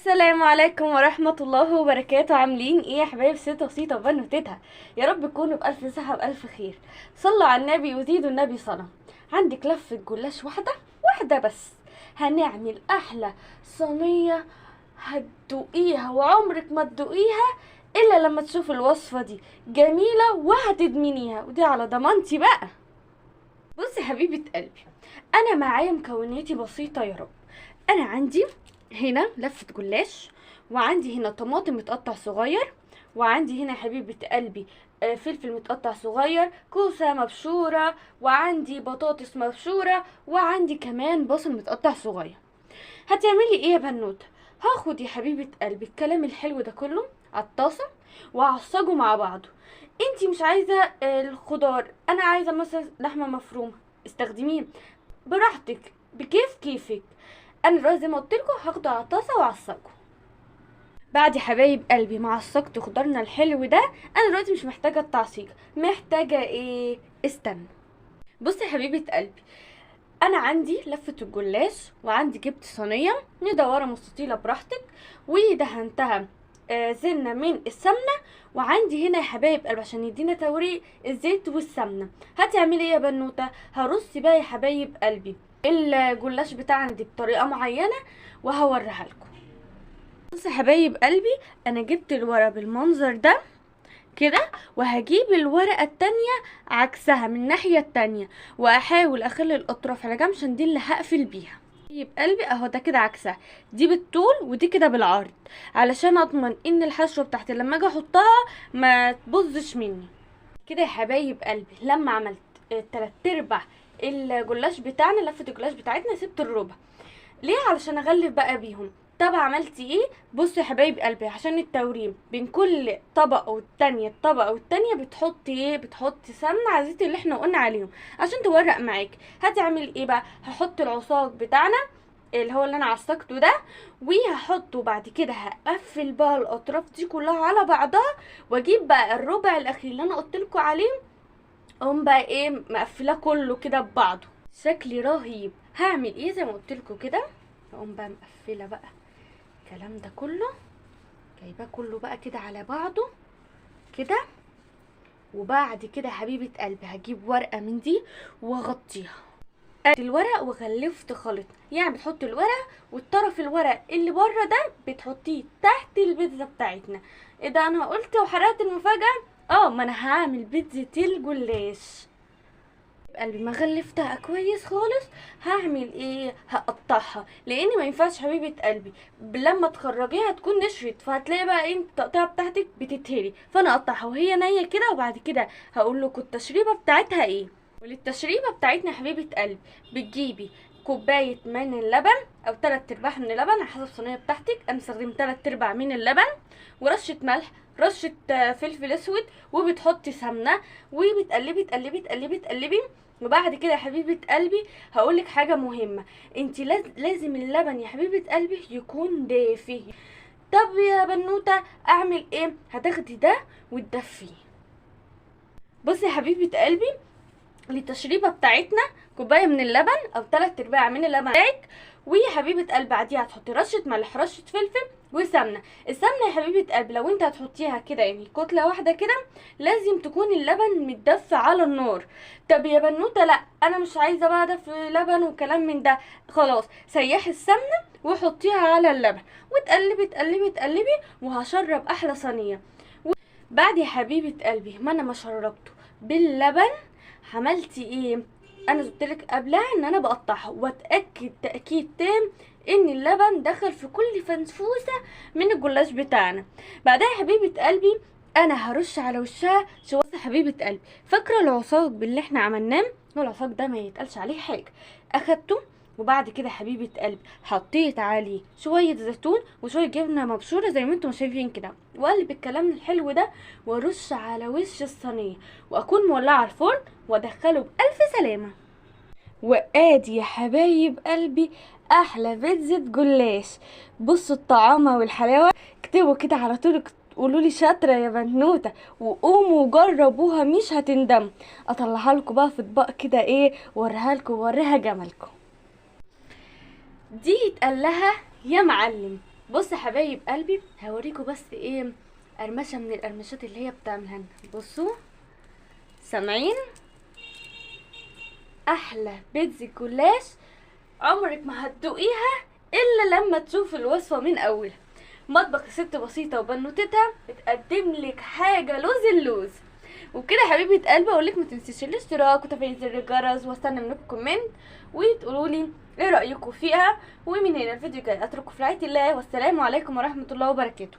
السلام عليكم ورحمة الله وبركاته. عاملين ايه يا حبايب ست وسيطة وبنوتتها؟ يا رب تكونوا بألف صحة وبألف خير. صلوا على النبي وزيدوا النبي صلاة. عندك لفة جلاش واحدة بس، هنعمل أحلى صينية هتدوقيها وعمرك ما تدوقيها إلا لما تشوف الوصفة دي جميلة وهتدمنيها، ودي على ضمانتي بقى. بصي حبيبة قلبي، أنا معايا مكوناتي بسيطة يا رب. أنا عندي هنا لفة جلاش، وعندي هنا طماطم متقطع صغير، وعندي هنا حبيبة قلبي فلفل متقطع صغير، كوسة مبشورة، وعندي بطاطس مبشورة، وعندي كمان بصل متقطع صغير. هتعملي ايه يا بنوتة؟ هاخد يا حبيبة قلبي الكلام الحلو ده كله على الطاسة وأعصجه مع بعضه. انتي مش عايزة الخضار، انا عايزة مثلا لحمة مفرومة، استخدميه براحتك بكيف كيفك. انا دلوقتي زي ما قلتلكوا هاخده على الطاسة واعصجه. بعد يا حبايب قلبي ما عصجت خضارنا الحلو ده، انا دلوقتي مش محتاجة التعصيج، محتاجة ايه؟ استنى. بصي يا حبيبة قلبي، انا عندي لفة الجلاش، وعندي جبت صينية مدورة مستطيلة براحتك ودهنتها سنة من السمنة، وعندي هنا يا حبايب قلبي عشان يدينا توريق الزيت والسمنة. هتعملي ايه يا بنوتة؟ هرصي بقى يا حبايب قلبي الجلاش بتاعنا دي بطريقة معينة وهوريها لكم. بصوا يا حبايب قلبي، انا جبت الورق بالمنظر ده كده، وهجيب الورقة التانية عكسها من الناحية التانية، واحاول اخلي الاطراف على جنب عشان دي اللي هقفل بيها. طيب قلبي اهو ده كده عكسها، دي بالطول ودي كده بالعرض، علشان اضمن ان الحشوة بتاعتي لما اجي احطها ما تبوظش مني. كده يا حبايب قلبي لما عملت تلات ارباع الجلاش بتاعنا، لفة الجلاش بتاعتنا سبت الربع. ليه؟ علشان اغلف بقى بيهم. طب عملتي ايه؟ بصي يا حبايب قلبي، عشان التوريم بين كل طبقه والتانية، الطبقه والتانية بتحطي ايه؟ بتحطي سمنه على الزيت اللي احنا قلنا عليهم عشان تورق معاك. هتعمل ايه بقى؟ هحط العصاج بتاعنا اللي هو اللي انا عصقته ده، وهحطه بعد كده هقفل بقى الاطراف دي كلها على بعضها، واجيب بقى الربع الاخير اللي انا قلتلكوا عليه، اقوم بقى ايه مقفلاه كله كده ببعضه. شكلي رهيب. هعمل ايه زي ما قلتلكوا كده، اقوم بقى مقفله بقى الكلام ده كله، جايباه كله بقى كده على بعضه كده. وبعد كده يا حبيبه قلبي هجيب ورقه من دي واغطيها الورق، وغلفت خليط. يعني بتحط الورق، والطرف الورق اللي بره ده بتحطيه تحت البيتزا بتاعتنا. ايه ده، انا قلت وحرقت المفاجاه؟ ما انا هعمل بيتزا الجلاش. قلبي ما غلفتها كويس خالص، هعمل ايه؟ هقطعها، لان ما ينفعش حبيبه قلبي لما تخرجيها تكون نشفت، فهتلاقي بقى ايه التقطيعه بتاعتك بتتهري. فانا اقطعها وهي نيه كده، وبعد كده هقول لكم التشريبه بتاعتها ايه. وللتشريبه بتاعتنا حبيبه قلبي بتجيبي كوبايه من اللبن او 3 ارباع من اللبن على حسب الصينيه بتاعتك. انا استخدمت 3 ارباع من اللبن، ورشه ملح، رشه فلفل اسود، وبتحطي سمنه، وبتقلبي تقلبي تقلبي تقلبي. وبعد كده يا حبيبه قلبي هقولك حاجه مهمه، انت لازم اللبن يا حبيبه قلبي يكون دافي. طب يا بنوته اعمل ايه؟ هتاخدي ده وتدفيه. بصي يا حبيبه قلبي، للتشريبه بتاعتنا كوبايه من اللبن او 3 ارباع من اللبن بتاعك، ويا حبيبه قلبي بعديها هتحطي رشه ملح، رشه فلفل، وسمنه. السمنه يا حبيبه قلبي لو انت هتحطيها كده يعني كتله واحده كده، لازم تكون اللبن متدفى على النار. طب يا بنوته لا انا مش عايزه بقى دفء لبن وكلام من ده، خلاص سيحي السمنه وحطيها على اللبن، وتقلبي تقلبي تقلبي، وهشرب احلى صينيه. بعد يا حبيبه قلبي ما انا ما شربته باللبن، عملتي ايه؟ انا قلتلك قبلها ان انا بقطعها واتاكد تاكيد تام ان اللبن دخل في كل فنفوسه من الجلاش بتاعنا. بعدها يا حبيبه قلبي انا هرش على وشها شويه. يا حبيبه قلبي، فاكره العصاج اللي احنا عملناه؟ هو العصاج ده ما يتقالش عليه حاجه. اخدته، وبعد كده حبيبه قلبي حطيت عليه شويه زيتون وشويه جبنه مبشوره زي ما انتم شايفين كده، واقلب الكلام الحلو ده وارش على وش الصينيه، واكون مولعه الفرن وادخله بألف سلامه. وادي يا حبايب قلبي احلى بيتزا جلاش. بصوا الطعامه والحلاوه. اكتبوا كده على طول، قولوا لي شاطره يا بنوته، وقوموا جربوها مش هتندموا. اطلعها لكم بقى في اطباق كده ايه، ووريها لكم ووريها جمالكم. دي يتقال لها يا معلم، بص يا حبايب قلبي، هوريكم بس ايه قرمشه من القرمشات اللي هي بتعملها لنا. بصوا، سامعين؟ احلى بيتزا جلاش عمرك ما هتدوقيها الا لما تشوف الوصفه من اولها. مطبخ الست بسيطه وبنوتتها بتقدم لك حاجه لوز اللوز. وبكده يا حبيبه قلبي اقول لك ما تنسيش الاشتراك وتفعيل زر الجرس، واستنى منكم كومنت وتقولوا لي ايه رايكم فيها. ومن هنا الفيديو جاي اترككم في رعايه الله، والسلام عليكم ورحمه الله وبركاته.